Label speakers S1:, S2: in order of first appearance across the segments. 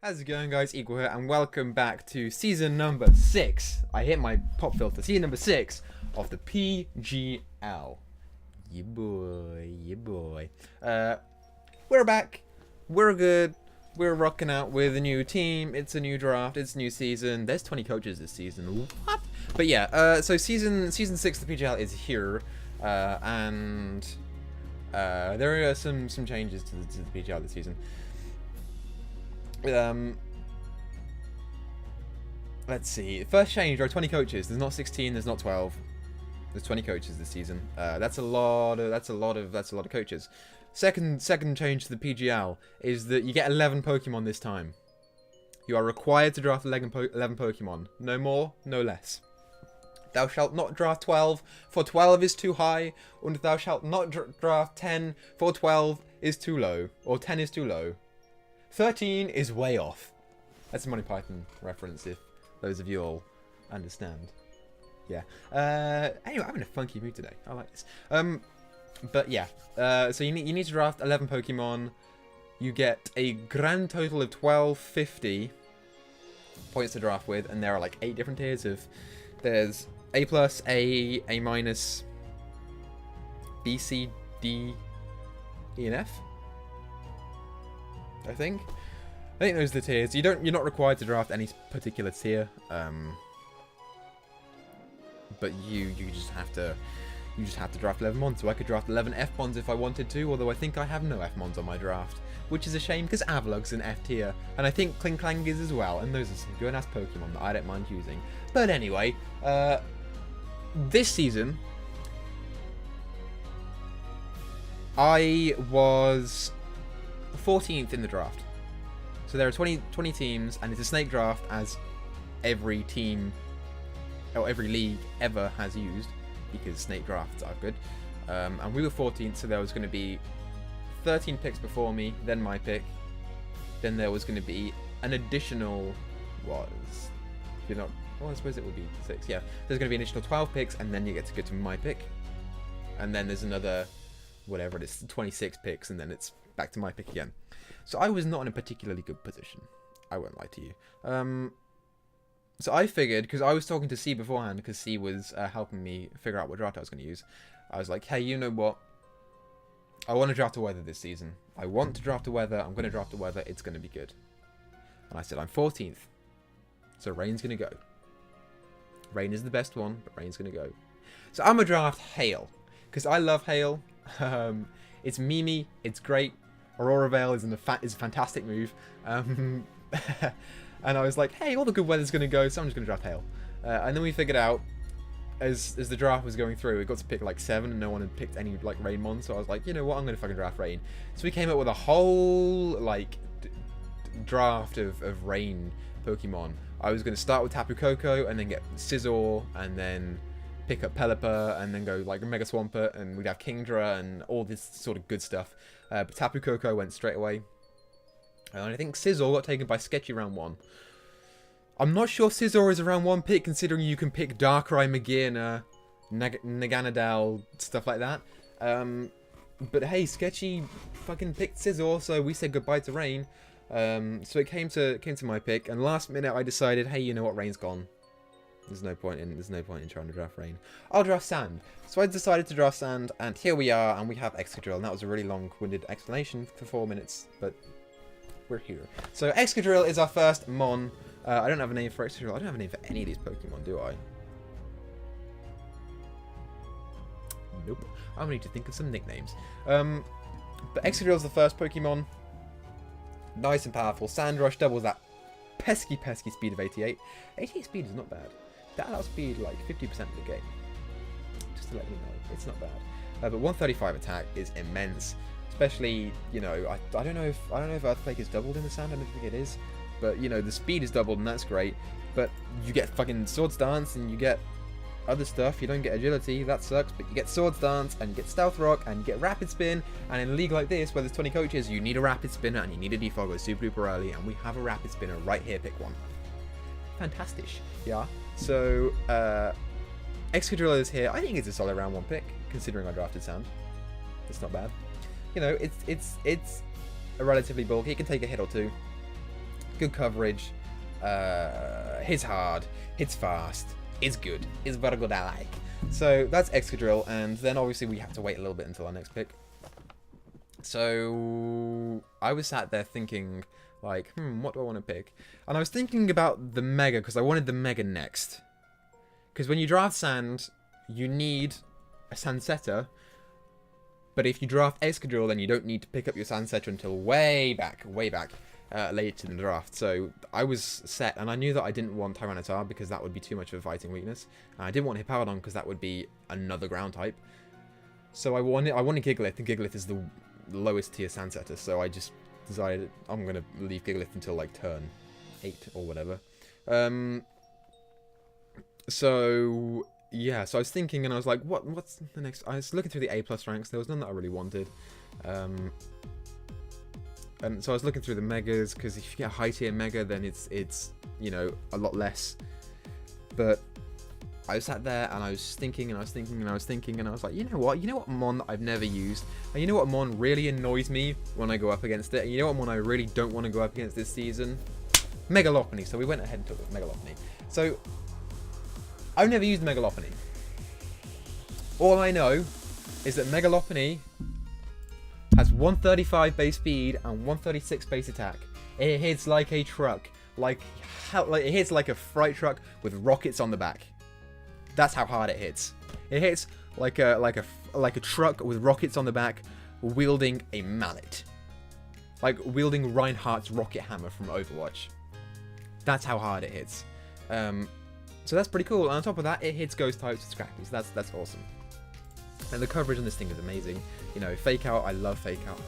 S1: How's it going, guys? Equal here, and welcome back to season number 6. I hit my pop filter. Season number 6 of the PGL. Yeah boy, yeah boy. We're back. We're good. We're rocking out with a new team. It's a new draft. It's a new season. There's 20 coaches this season. What? But yeah. So season 6 of the PGL is here, and there are some changes to the PGL this season. Let's see. First change, there are 20 coaches. There's not 16. There's not 12. There's 20 coaches this season. That's a lot of coaches. Second change to the PGL is that you get 11 Pokemon this time. You are required to draft 11 Pokemon. No more, no less. Thou shalt not draft 12, for 12 is too high, and thou shalt not draft 10, for 12 is too low, or 10 is too low. 13 is way off. That's a Monty Python reference, if those of you all understand. Yeah. Anyway, I'm in a funky mood today. I like this. But yeah. So you need to draft 11 Pokemon. You get a grand total of 1250 points to draft with, and there are like 8 different tiers of. There's A+, A minus, B, C, D, E, and F. I think those are the tiers. You're not required to draft any particular tier, but you just have to draft 11 mons. So I could draft 11 F mons if I wanted to, although I think I have no F mons on my draft, which is a shame because Avalug's an F tier, and I think Klinklang is as well, and those are some good ass Pokemon that I don't mind using. But anyway, this season I was 14th in the draft. So there are 20 teams, and it's a snake draft, as every team or every league ever has used, because snake drafts are good. And we were 14th, so there was going to be 13 picks before me, then my pick. Then there was going to be an additional, well, I suppose it would be 6. Yeah, there's going to be an additional 12 picks, and then you get to go to my pick. And then there's another, whatever it is, 26 picks, and then it's back to my pick again. So I was not in a particularly good position. I won't lie to you. So I figured, because I was talking to C beforehand, because C was helping me figure out what draft I was going to use. I was like, hey, you know what? I want to draft a weather this season. I want to draft a weather. I'm going to draft a weather. It's going to be good. And I said, I'm 14th. So Rain's going to go. Rain is the best one, but Rain's going to go. So I'm going to draft Hail, because I love Hail. It's memey. It's great. Aurora Veil is a fantastic move. And I was like, hey, all the good weather's going to go, so I'm just going to draft Hail. And then we figured out, as the draft was going through, we got to pick like 7, and no one had picked any like Rainmon, so I was like, you know what, I'm going to fucking draft Rain. So we came up with a whole like draft of Rain Pokemon. I was going to start with Tapu Koko, and then get Scizor, and then pick up Pelipper, and then go like Mega Swampert, and we'd have Kingdra, and all this sort of good stuff. But Tapu Koko went straight away. And I think Scizor got taken by Sketchy round 1. I'm not sure Scizor is a round 1 pick, considering you can pick Darkrai, Magearna, Naganadel, stuff like that. But hey, Sketchy fucking picked Scizor, so we said goodbye to Rain. So it came to my pick, and last minute I decided, hey, you know what, Rain's gone. There's no point in trying to draft Rain. I'll draft Sand. So I decided to draft Sand, and here we are, and we have Excadrill. And that was a really long-winded explanation for 4 minutes, but we're here. So Excadrill is our first Mon. I don't have a name for Excadrill. I don't have a name for any of these Pokemon, do I? Nope. I'm gonna need to think of some nicknames. But Excadrill is the first Pokemon. Nice and powerful. Sand Rush doubles that pesky speed of 88. 88 speed is not bad. That allows speed like 50% of the game. Just to let you know, it's not bad. But 135 attack is immense. Especially, you know, I don't know if Earthquake is doubled in the Sand. I don't think it is. But you know, the speed is doubled, and that's great. But you get fucking Swords Dance, and you get other stuff. You don't get Agility, that sucks. But you get Swords Dance, and you get Stealth Rock, and you get Rapid Spin. And in a league like this, where there's 20 coaches, you need a Rapid Spinner, and you need a Defogger super duper early. And we have a Rapid Spinner right here. Pick one. Fantastic. Yeah. So Excadrill is here. I think it's a solid round 1 pick, considering I drafted Sand. It's not bad. You know, it's a relatively bulky. It can take a hit or two. good coverage, hits hard, hits fast, is good, is very good, I like. So that's Excadrill, and then obviously we have to wait a little bit until our next pick. So I was sat there thinking, like, what do I want to pick? And I was thinking about the Mega, because I wanted the Mega next. Because when you draft Sand, you need a Sandsetter. But if you draft Excadrill, then you don't need to pick up your Sandsetter until way back later in the draft. So I was set, and I knew that I didn't want Tyranitar because that would be too much of a fighting weakness. And I didn't want Hippowdon because that would be another ground type. So I wanted Gigalith, and Gigalith is the lowest tier Sandsetter. So I just decided I'm going to leave Gigalith until like turn 8 or whatever. So yeah, so I was thinking, and I was like, what's the next? I was looking through the A+ ranks. There was none that I really wanted. And so I was looking through the Megas, because if you get a high tier Mega, then it's you know, a lot less. But I sat there and I was thinking and I was thinking and I was thinking, and I was like, you know what Mon that I've never used, and you know what Mon really annoys me when I go up against it, and you know what Mon I really don't want to go up against this season? Megalophony. So we went ahead and took Megalophony. So I've never used Megalophony. All I know is that Megalophony has 135 base speed and 136 base attack. It hits like a truck, like it hits like a freight truck with rockets on the back. That's how hard it hits. It hits like a truck with rockets on the back, wielding a mallet, like wielding Reinhardt's rocket hammer from Overwatch. That's how hard it hits. So that's pretty cool. And on top of that, it hits ghost types with Scrappy. So that's awesome. And the coverage on this thing is amazing. You know, Fake Out, I love Fake Out.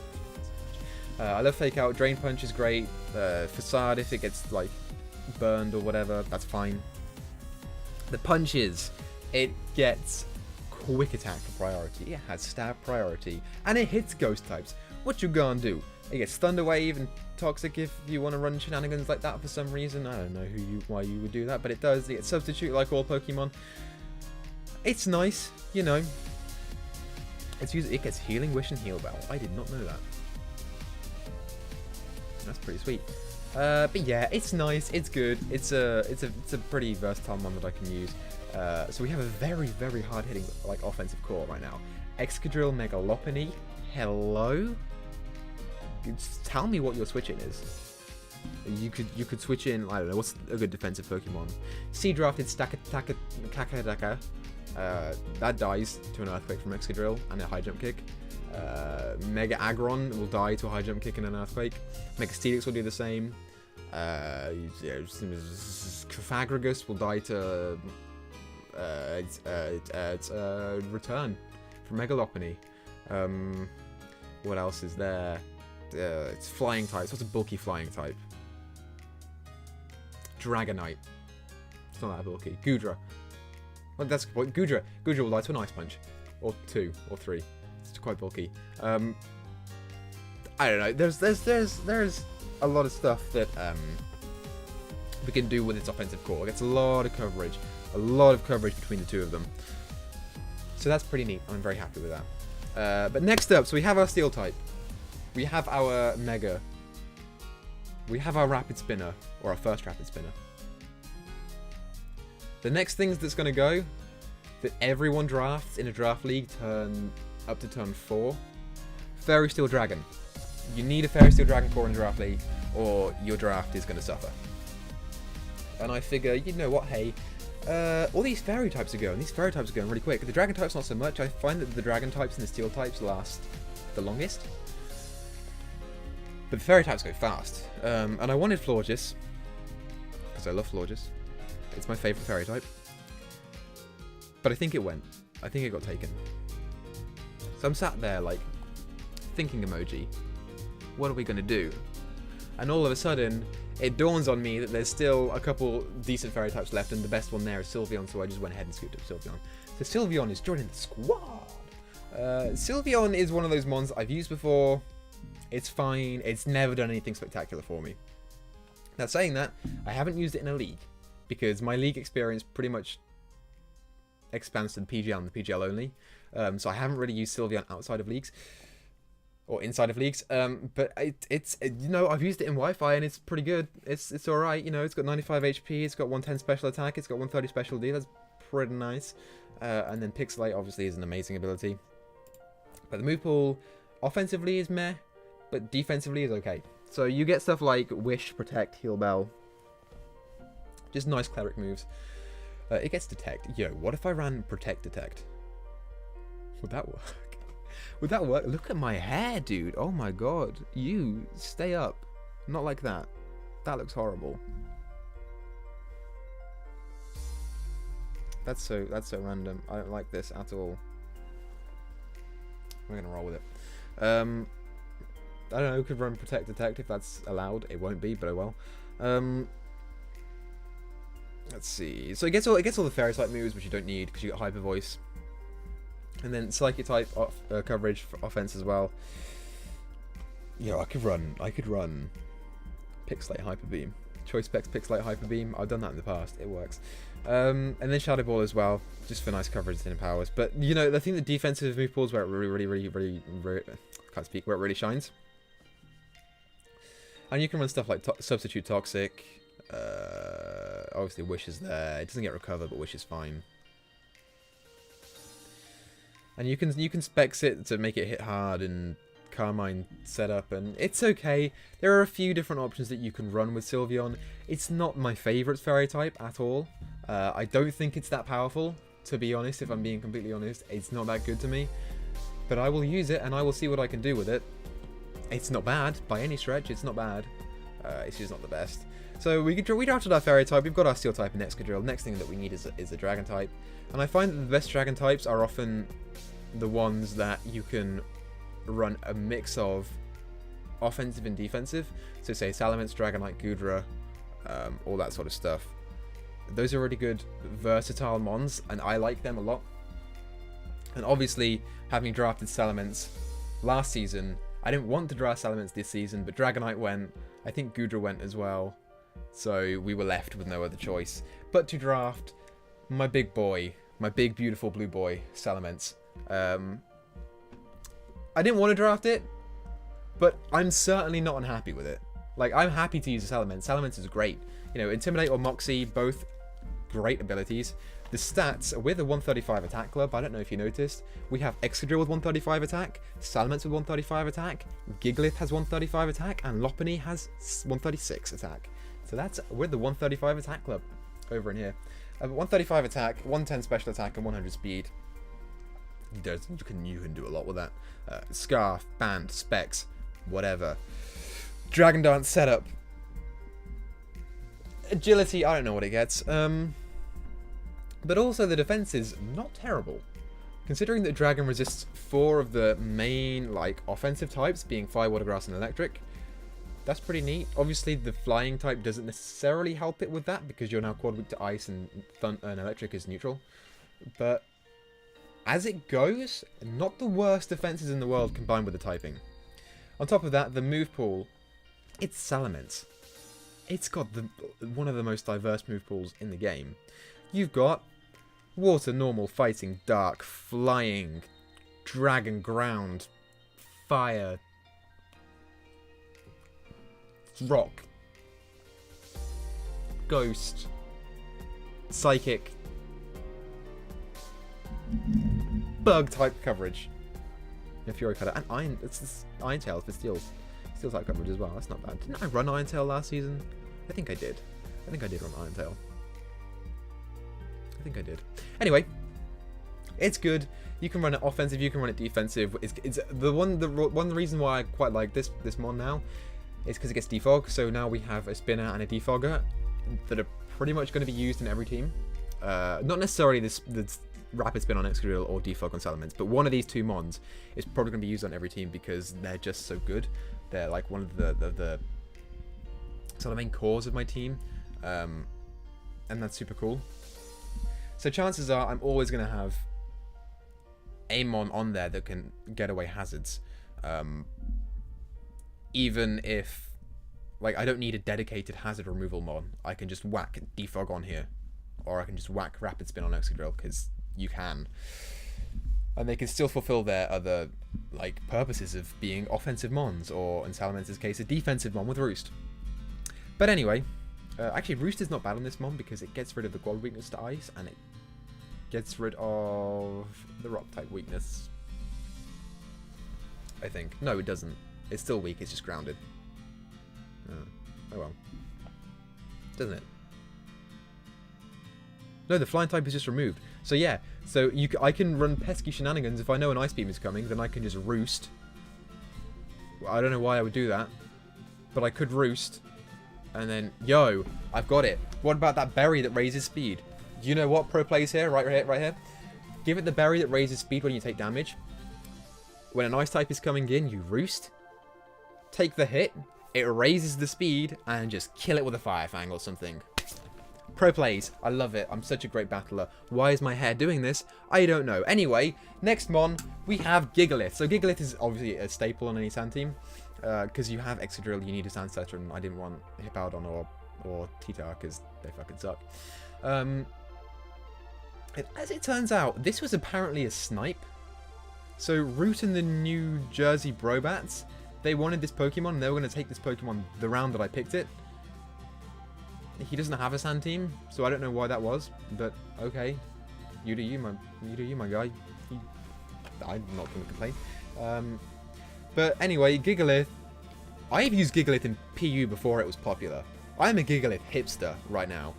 S1: I love Fake Out. Drain Punch is great. Facade, if it gets like burned or whatever, that's fine. The punches, it gets quick attack priority. It has stab priority, and it hits ghost types. What you gonna do? It gets Thunder Wave and Toxic if you want to run shenanigans like that for some reason. I don't know why you would do that, but it does. It gets Substitute like all Pokemon. It's nice, you know. It gets Healing Wish and Heal Bell. I did not know that. That's pretty sweet. But yeah, it's nice. It's good. It's a pretty versatile one that I can use. So we have a very, very hard-hitting like offensive core right now. Excadrill, Megalophony. Hello. Tell me what your switch-in is. You could switch in, I don't know, what's a good defensive Pokemon? Sea-drafted Kakadaka. That dies to an Earthquake from Excadrill and a High Jump Kick. Mega Aggron will die to a High Jump Kick and an Earthquake. Mega Steelix will do the same. Cofagrigus will die to Return from Megalophony. What else is there? It's flying types. What's a bulky flying type? Dragonite. It's not that bulky. Goodra. Well, that's what Goodra. Goodra will die to an Ice Punch, or 2, or 3. It's quite bulky. I don't know. There's a lot of stuff that we can do with its offensive core. It gets a lot of coverage between the two of them. So that's pretty neat. I'm very happy with that. But next up, so we have our Steel type. We have our Mega. We have our Rapid Spinner, or our first Rapid Spinner. The next things that's going to go, that everyone drafts in a draft league up to turn 4, Fairy Steel Dragon. You need a Fairy Steel Dragon core in a draft league, or your draft is going to suffer. And I figure, you know what, hey, all these Fairy types are going. These Fairy types are going really quick. The Dragon types not so much. I find that the Dragon types and the Steel types last the longest. But the Fairy types go fast. And I wanted Florges, because I love Florges. It's my favourite Fairy type. But I think it went. I think it got taken. So I'm sat there, like, thinking emoji. What are we going to do? And all of a sudden, it dawns on me that there's still a couple decent Fairy types left, and the best one there is Sylveon, so I just went ahead and scooped up Sylveon. So Sylveon is joining the squad! Sylveon is one of those mons I've used before. It's fine. It's never done anything spectacular for me. Now, saying that, I haven't used it in a league, because my league experience pretty much expands to the PGL and the PGL only. So I haven't really used Sylveon outside of leagues. or inside of leagues. But it's you know, I've used it in Wi-Fi and it's pretty good. It's all right. You know, it's got 95 HP. It's got 110 special attack. It's got 130 special D. That's pretty nice. And then Pixelate obviously is an amazing ability. But the move pool offensively is meh, but defensively is okay. So you get stuff like Wish, Protect, Heal Bell. Just nice cleric moves. It gets Detect. Yo, what if I ran Protect Detect? Would that work? Would that work? Look at my hair, dude. Oh my god. You, stay up. Not like that. That looks horrible. That's so random. I don't like this at all. We're gonna roll with it. I don't know, could run Protect Detect if that's allowed. It won't be, but oh well. Let's see. So it gets all the fairy type moves, which you don't need because you got Hyper Voice. And then Psychic type coverage for offense as well. Yeah, I could run Pixelate Hyper Beam. Choice Specs Pixelate Hyper Beam. I've done that in the past. It works. And then Shadow Ball as well, just for nice coverage and powers. But you know, I think the defensive move pools where it really can't speak, where it really shines. And you can run stuff like Substitute Toxic. Obviously Wish is there. It doesn't get Recover, but Wish is fine. And you can specs it to make it hit hard and Carmine setup, and it's okay. There are a few different options that you can run with Sylveon. It's not my favourite fairy type at all. I don't think it's that powerful, to be honest, if I'm being completely honest. It's not that good to me. But I will use it and I will see what I can do with it. It's not bad, by any stretch, it's not bad. It's just not the best. So we drafted our fairy type, we've got our steel type and Excadrill. Next thing that we need is a dragon type. And I find that the best dragon types are often the ones that you can run a mix of offensive and defensive. So say Salamence, Dragonite, Goodra, all that sort of stuff. Those are really good versatile mons, and I like them a lot. And obviously, having drafted Salamence last season, I didn't want to draft Salamence this season, but Dragonite went, I think Goodra went as well. So we were left with no other choice but to draft my big boy, my big beautiful blue boy, Salamence. I didn't want to draft it, but I'm certainly not unhappy with it. Like, I'm happy to use a Salamence. Salamence is great. You know, Intimidate or Moxie, both great abilities. The stats with a 135 attack club, I don't know if you noticed, we have Excadrill with 135 attack, Salamence with 135 attack, Gigalith has 135 attack, and Lopunny has 136 attack. So that's with the 135 attack club over in here. 135 attack, 110 special attack, and 100 speed. You can do a lot with that. Scarf, Band, Specs, whatever. Dragon Dance setup. Agility, I don't know what it gets. But also the defense is not terrible. Considering that Dragon resists 4 of the main like offensive types, being Fire, Water, Grass, and Electric. That's pretty neat. Obviously the flying type doesn't necessarily help it with that, because you're now quad weak to Ice and Electric is neutral. But as it goes, not the worst defenses in the world combined with the typing. On top of that, the move pool, it's Salamence. It's got one of the most diverse move pools in the game. You've got Water, Normal, Fighting, Dark, Flying, Dragon, Ground, Fire, Rock, Ghost, Psychic, Bug type coverage. Yeah, Fury Cutter, and Iron. It's Iron Tails for Steel type coverage as well. That's not bad. Didn't I run Iron Tail last season? I think I did. I think I did run Iron Tail. I think I did. Anyway, it's good. You can run it offensive. You can run it defensive. It's the one reason why I quite like this mon now is because it gets defog. So now we have a spinner and a defogger that are pretty much going to be used in every team. Not necessarily this rapid spin on Excadrill or defog on Salamence, but one of these two mons is probably going to be used on every team because they're just so good. They're like one of the sort of main cores of my team, and that's super cool. So chances are I'm always going to have a mon on there that can get away hazards, even if like I don't need a dedicated hazard removal mon. I can just whack defog on here, or I can just whack rapid spin on Excadrill because you can. And they can still fulfill their other, like, purposes of being offensive mons, or in Salamancer's case, a defensive mon with Roost. But anyway, actually Roost is not bad on this mon because it gets rid of the quad weakness to ice, and it gets rid of the rock type weakness. I think. No, it doesn't. It's still weak, it's just grounded. Oh well. Doesn't it? No, the flying type is just removed. So yeah, so I can run pesky shenanigans. If I know an ice beam is coming, then I can just roost. Well, I don't know why I would do that, but I could roost. And then, yo, I've got it. What about that berry that raises speed? Do you know what pro plays here? Right here. Give it the berry that raises speed when you take damage. When an ice type is coming in, you roost. Take the hit. It raises the speed and just kill it with a fire fang or something. Pro plays. I love it. I'm such a great battler. Why is my hair doing this? I don't know. Anyway, next mon, we have Gigalith. So Gigalith is obviously a staple on any sand team. Because you have Excadrill, you need a Sand Setter, and I didn't want Hippowdon or Titar because they fucking suck. As it turns out, this was apparently a snipe. So Root and the New Jersey Brobats, they wanted this Pokemon, and they were going to take this Pokemon the round that I picked it. He doesn't have a sand team, so I don't know why that was, but okay. You do you, my guy. I'm not going to complain. But anyway, Gigalith. I've used Gigalith in PU before it was popular. I'm a Gigalith hipster right now.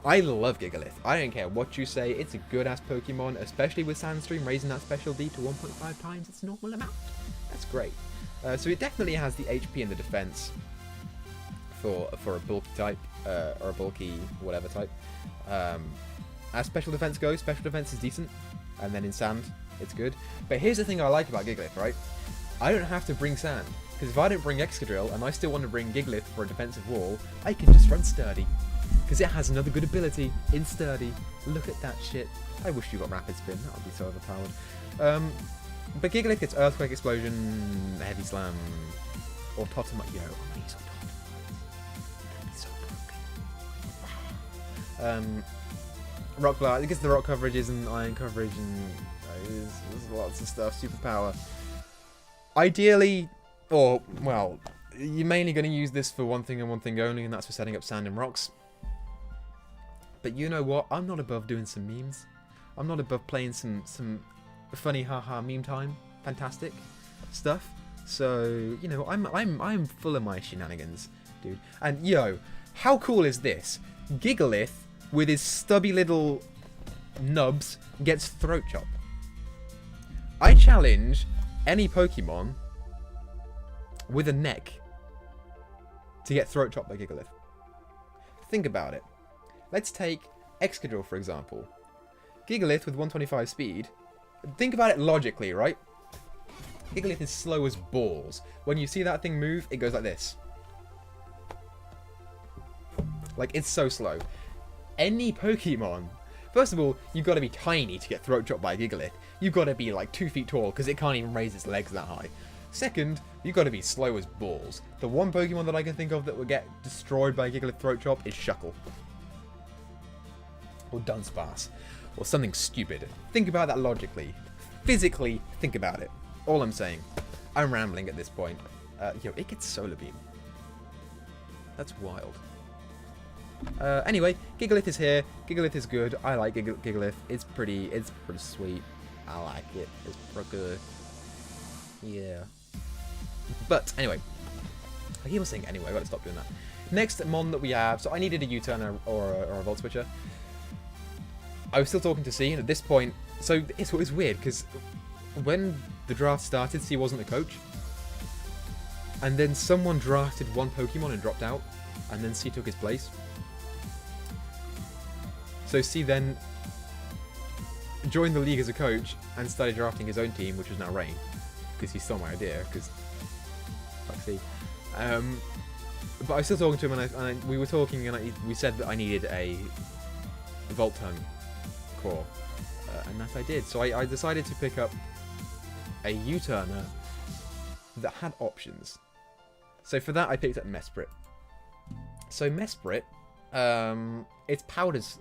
S1: I love Gigalith. I don't care what you say. It's a good-ass Pokemon, especially with Sandstream raising that special D to 1.5 times its normal amount. That's great. So it definitely has the HP and the defense for a bulky type, or a bulky whatever type. As special defense goes, special defense is decent, and then in sand, it's good. But here's the thing I like about Gigalith, right? I don't have to bring sand, because if I don't bring Excadrill and I still want to bring Gigalith for a defensive wall, I can just run Sturdy, because it has another good ability in Sturdy. Look at that shit. I wish you got Rapid Spin, that would be so overpowered. But Gigalith gets Earthquake, Explosion, Heavy Slam, or Totoma. Yo, I'm gonna use Totoma. That'd be so broken. Rock Blast, it gets the rock coverages and iron coverage, and there's lots of stuff. Superpower. Ideally, or, well, you're mainly going to use this for one thing and one thing only, and that's for setting up sand and rocks. But you know what? I'm not above doing some memes. I'm not above playing some funny haha meme time. Fantastic stuff. So, you know, I'm full of my shenanigans, dude. And, yo, how cool is this? Gigalith, with his stubby little nubs, gets Throat Chop. I challenge any Pokemon with a neck to get Throat Chopped by Gigalith. Think about it. Let's take Excadrill, for example. Gigalith with 125 speed. Think about it logically, right? Gigalith is slow as balls. When you see that thing move, it goes like this. Like, it's so slow. Any Pokemon... First of all, you've got to be tiny to get Throat Chopped by Gigalith. You've got to be like 2 feet tall because it can't even raise its legs that high. Second, you've got to be slow as balls. The one Pokemon that I can think of that would get destroyed by Gigalith Throat Chop is Shuckle. Or Dunsparce. Or something stupid. Think about that logically. Physically, think about it. All I'm saying. I'm rambling at this point. Yo, it gets Solar Beam. That's wild. Anyway, Gigalith is here. Gigalith is good. I like Gigalith. It's pretty sweet. I like it. It's pretty good. Yeah. But anyway, I keep on saying anyway. I gotta stop doing that. Next mon that we have. So I needed a U-turn or a Volt Switcher. I was still talking to C, and at this point, so it's weird because when the draft started, C wasn't the coach, and then someone drafted one Pokemon and dropped out, and then C took his place. So C then joined the league as a coach and started drafting his own team, which was now Rain, because he stole my idea, because fuck C. But I was still talking to him, and we were talking, and we said that I needed a Volt Tongue core, and that I did. So I decided to pick up a U-turner that had options. So for that, I picked up Mesprit. So Mesprit It's Powder's.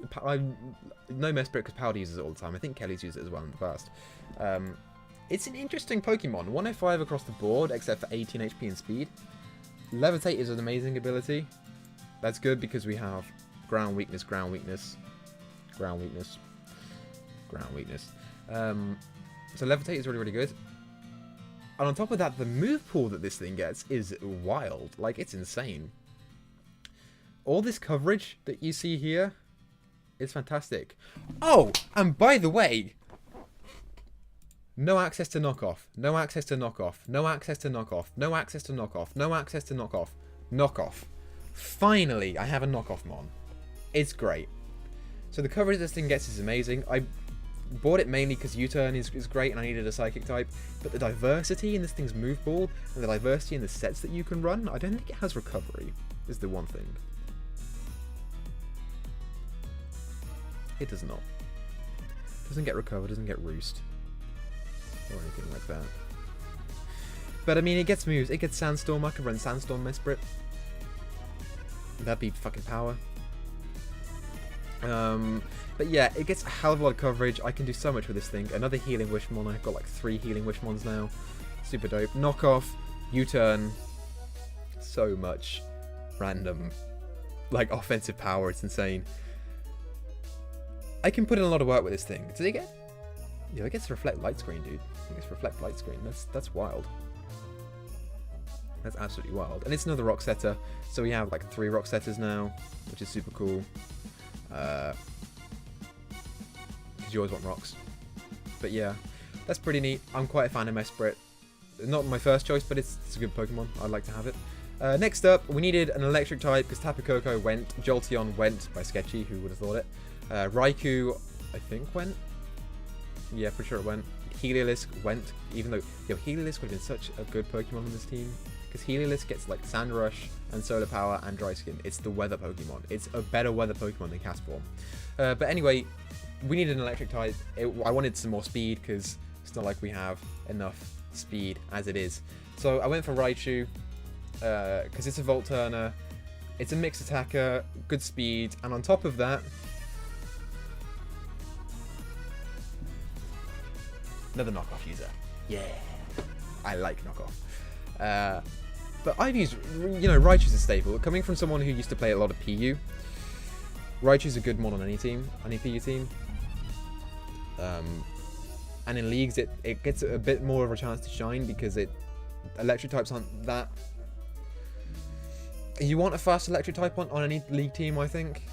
S1: No Mesprit because Powder uses it all the time. I think Kelly's used it as well in the past. It's an interesting Pokemon. 105 across the board, except for 18 HP and speed. Levitate is an amazing ability. That's good because we have ground weakness, ground weakness, ground weakness, ground weakness. So Levitate is really, really good. And on top of that, the move pool that this thing gets is wild. Like, it's insane. All this coverage that you see here is fantastic. Oh, and by the way, no access to knockoff, no access to knockoff, no access to knockoff, no access to knockoff, no access to knockoff, knockoff. Finally, I have a knockoff mon. It's great. So the coverage this thing gets is amazing. I bought it mainly because U-turn is great and I needed a psychic type, but the diversity in this thing's move pool and the diversity in the sets that you can run, I don't think it has recovery, is the one thing. It does not. Doesn't get recover, doesn't get roost. Or anything like that. But I mean, it gets moves. It gets Sandstorm. I could run Sandstorm Mesprit. That'd be fucking power. But yeah, it gets a hell of a lot of coverage. I can do so much with this thing. Another Healing Wishmon. I've got like 3 Healing Wishmons now. Super dope. Knockoff. U-turn. So much random, like, offensive power. It's insane. I can put in a lot of work with this thing. Does it get? Yeah, it gets Reflect Light Screen, dude. It gets Reflect Light Screen. That's wild. That's absolutely wild. And it's another rock setter. So we have like 3 rock setters now, which is super cool. Because you always want rocks. But yeah, that's pretty neat. I'm quite a fan of Mesprit. Not my first choice, but it's a good Pokemon. I'd like to have it. Next up, we needed an electric type because Tapu Koko went. Jolteon went by Sketchy, who would have thought it. Raikou, I think, went. Yeah, pretty sure it went. Heliolisk went, even though, Heliolisk would have been such a good Pokemon on this team. Because Heliolisk gets, like, Sand Rush and Solar Power and Dry Skin. It's the weather Pokemon. It's a better weather Pokemon than Castform. But anyway, we needed an electric type. I wanted some more speed, because it's not like we have enough speed as it is. So I went for Raichu, because it's a Volt Turner. It's a mixed attacker, good speed, and on top of that, another knockoff user. Yeah, I like knockoff. But I've used, Raichu's a staple. Coming from someone who used to play a lot of PU, Raichu's a good mod on any team, any PU team. And in leagues, it gets a bit more of a chance to shine because electric types aren't that. You want a fast electric type on any league team, I think.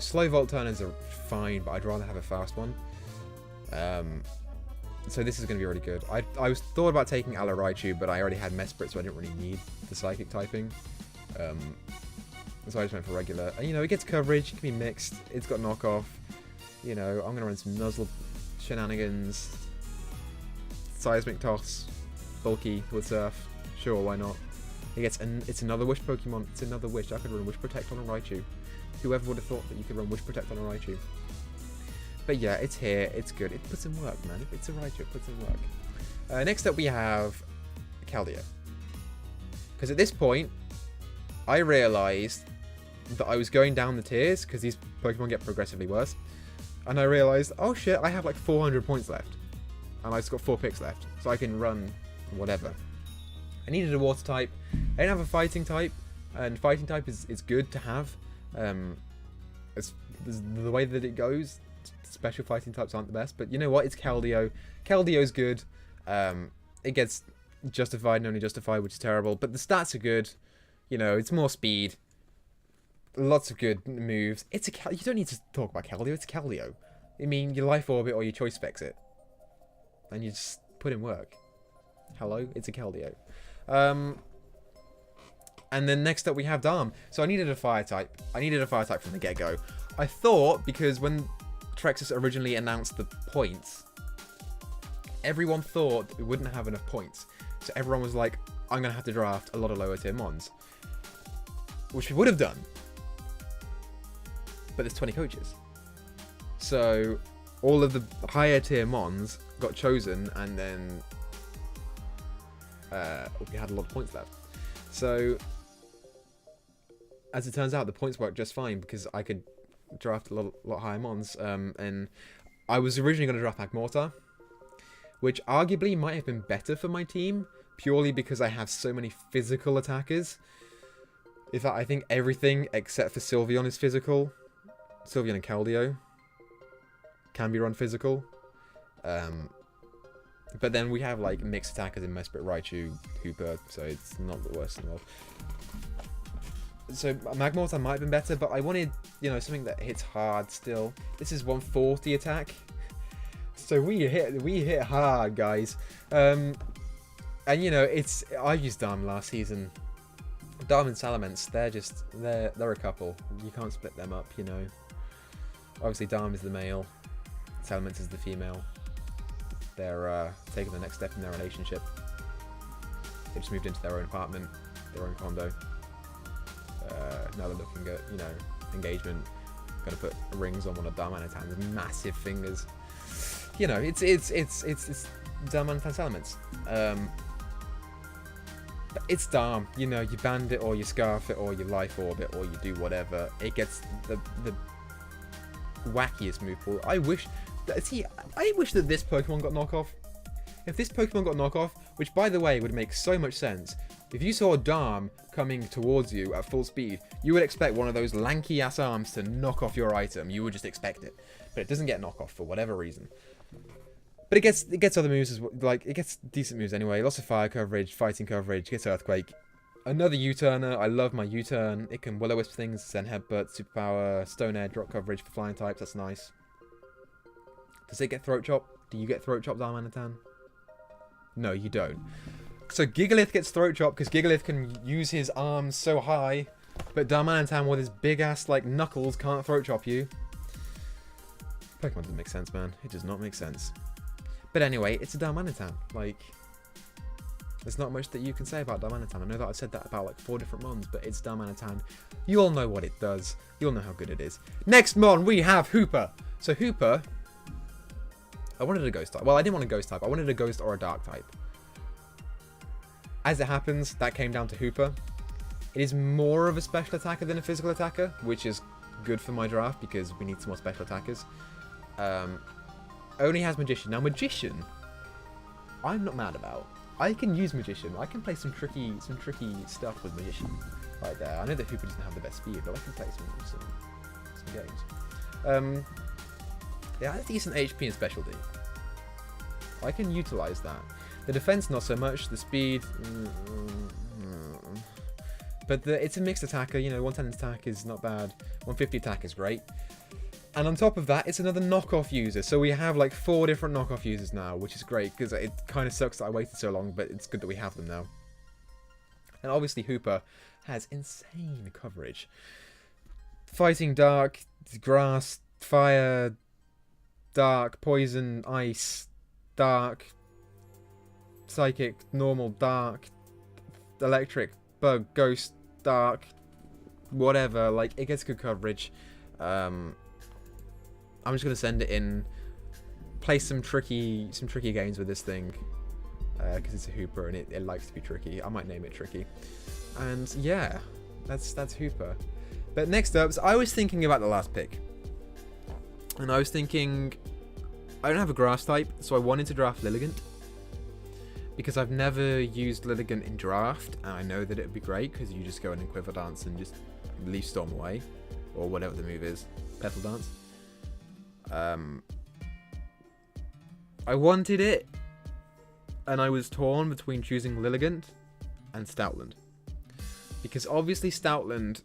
S1: Slow Volt Turners are fine, but I'd rather have a fast one. So this is going to be really good. I was thought about taking Alola Raichu, but I already had Mesprit, so I didn't really need the psychic typing. So I just went for regular. And, it gets coverage, it can be mixed, it's got knockoff. I'm going to run some Nuzzle shenanigans. Seismic Toss, Bulky with Surf. Sure, why not? It's another Wish Pokemon. It's another Wish. I could run Wish Protect on a Raichu. Whoever would have thought that you could run Wish Protect on a Raichu. But yeah, it's here. It's good. It puts in work, man. It's a Raichu. It puts in work. Next up, we have Keldeo. Because at this point, I realised that I was going down the tiers because these Pokemon get progressively worse. And I realised, oh shit, I have like 400 points left. And I've just got 4 picks left. So I can run whatever. I needed a water type. I didn't have a fighting type. And fighting type is good to have. It's the way that it goes. Special fighting types aren't the best, but you know what? It's Keldeo. Keldeo's good. It gets justified and only justified, which is terrible. But the stats are good. It's more speed. Lots of good moves. You don't need to talk about Keldeo. It's Keldeo. I mean, your Life Orbit or your Choice Specs it, and you just put in work. Hello, it's a Keldeo. And then next up we have Darm. So I needed a fire type. I needed a fire type from the get-go. I thought, because when Trexus originally announced the points, everyone thought it wouldn't have enough points. So everyone was like, I'm going to have to draft a lot of lower tier mons. Which we would have done. But there's 20 coaches. So all of the higher tier mons got chosen, and then we had a lot of points left. So as it turns out, the points worked just fine because I could draft a lot higher mons. And I was originally going to draft Magmortar, which arguably might have been better for my team, purely because I have so many physical attackers. In fact, I think everything except for Sylveon is physical. Sylveon and Keldeo can be run physical. But then we have like mixed attackers in Mesprit, Raichu, Hooper, so it's not the worst in the world. So Magmortar might have been better, but I wanted, you know, something that hits hard still. This is 140 attack. So we hit hard, guys. And you know, I used Darm last season. Darm and Salamence, they're a couple. You can't split them up, you know. Obviously Darm is the male, Salamence is the female. They're taking the next step in their relationship. They just moved into their own apartment, their own condo. Now they're looking at, you know, engagement. Gonna put rings on one of Darmanitan's massive fingers. You know, it's Darmanitan Salamence. But it's Darm. You know, you band it or you scarf it or you life orb it or you do whatever. It gets the wackiest move pool. I wish that this Pokemon got knockoff. If this Pokemon got knockoff, which by the way would make so much sense. If you saw Darm coming towards you at full speed, you would expect one of those lanky ass arms to knock off your item. You would just expect it. But it doesn't get knockoff for whatever reason. But it gets other moves as well. Like, it gets decent moves anyway. Lots of fire coverage, fighting coverage, gets Earthquake. Another U-turner. I love my U-turn. It can Will-O-Wisp things, send Headbutt, Superpower, Stone Air, drop coverage for flying types. That's nice. Does it get Throat Chop? Do you get Throat Chop, Darmanitan? No, you don't. So Gigalith gets Throat Chop because Gigalith can use his arms so high, but Darmanitan with his big ass like knuckles can't Throat Chop you. Pokemon doesn't make sense, man. It does not make sense. But anyway, it's a Darmanitan. Like, there's not much that you can say about Darmanitan. I know that I've said that about like 4 different mons, but it's Darmanitan. You all know what it does. You all know how good it is. Next mon, we have Hooper. So Hooper, I wanted a Ghost type. Well, I didn't want a Ghost type. I wanted a Ghost or a Dark type. As it happens, that came down to Hooper. It is more of a special attacker than a physical attacker, which is good for my draft because we need some more special attackers. Only has Magician. Now, Magician, I'm not mad about. I can use Magician. I can play some tricky stuff with Magician right there. I know that Hooper doesn't have the best speed, but I can play some games. Yeah, I have decent HP and specialty. I can utilize that. The defense, not so much. The speed, but it's a mixed attacker. You know, 110 attack is not bad. 150 attack is great. And on top of that, it's another knockoff user. So we have like 4 different knockoff users now, which is great because it kind of sucks that I waited so long, but it's good that we have them now. And obviously Hooper has insane coverage. Fighting Dark, Grass, Fire, Dark, Poison, Ice, Dark, Psychic, Normal, Dark, Electric, Bug, Ghost, Dark, whatever. Like, it gets good coverage. I'm just gonna send it in, play some tricky games with this thing, because it's a Hooper and it likes to be tricky. I might name it Tricky. And yeah, that's Hooper. But next up, so I was thinking about the last pick, and I was thinking I don't have a grass type, so I wanted to draft Lilligant. Because I've never used Lilligant in draft, and I know that it would be great, because you just go in and Quiver Dance and just Leaf Storm away, or whatever the move is, Petal Dance. I wanted it, and I was torn between choosing Lilligant and Stoutland. Because obviously Stoutland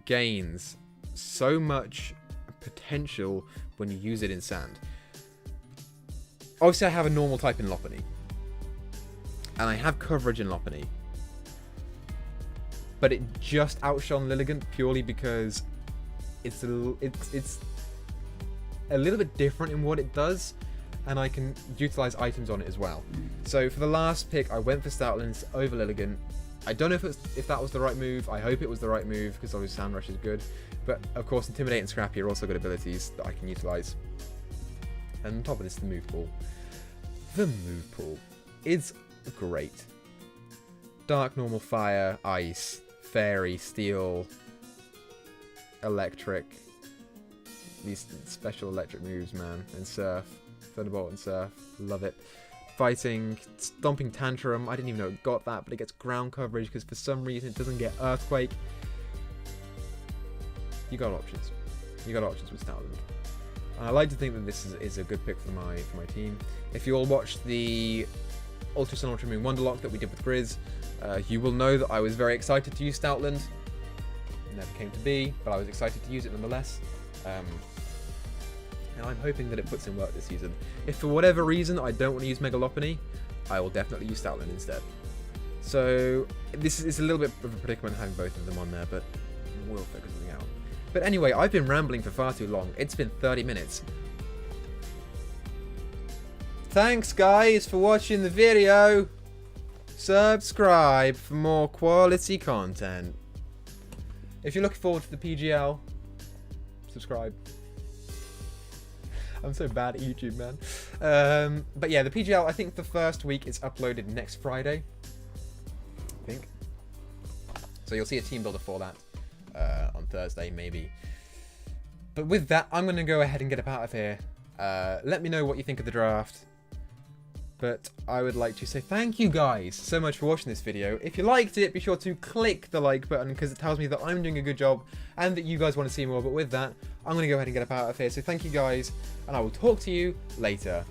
S1: gains so much potential when you use it in Sand. Obviously I have a normal type in Lopunny. And I have coverage in Lopunny. But it just outshone Lilligant purely because it's a little bit different in what it does, and I can utilize items on it as well. So for the last pick, I went for Stoutland over Lilligant. I don't know if that was the right move. I hope it was the right move because obviously Sand Rush is good. But of course, Intimidate and Scrappy are also good abilities that I can utilize. And on top of this, the move pool. The move pool is great. Dark, Normal, Fire, Ice, fairy, steel, electric. These special electric moves, man. And surf. Thunderbolt and surf. Love it. Fighting, stomping tantrum. I didn't even know it got that, but it gets ground coverage because for some reason it doesn't get earthquake. You got options. You got options with Stoutland. And I like to think that this is a good pick for my team. If you all watched the Ultra Sun Ultra Moon Wonderlock that we did with Grizz, you will know that I was very excited to use Stoutland. It never came to be, but I was excited to use it nonetheless. And I'm hoping that it puts in work this season. If for whatever reason I don't want to use Megalopony, I will definitely use Stoutland instead. So this is a little bit of a predicament having both of them on there, but we'll figure something out. But anyway, I've been rambling for far too long. It's been 30 minutes. Thanks guys for watching the video. Subscribe for more quality content. If you're looking forward to the PGL, subscribe. I'm so bad at YouTube, man. But yeah, the PGL, I think the first week is uploaded next Friday. I think. So you'll see a team builder for that on Thursday, maybe. But with that, I'm going to go ahead and get up out of here. Let me know what you think of the draft. But I would like to say thank you guys so much for watching this video. If you liked it, be sure to click the like button because it tells me that I'm doing a good job and that you guys want to see more. But with that, I'm going to go ahead and get up out of here. So thank you guys, and I will talk to you later.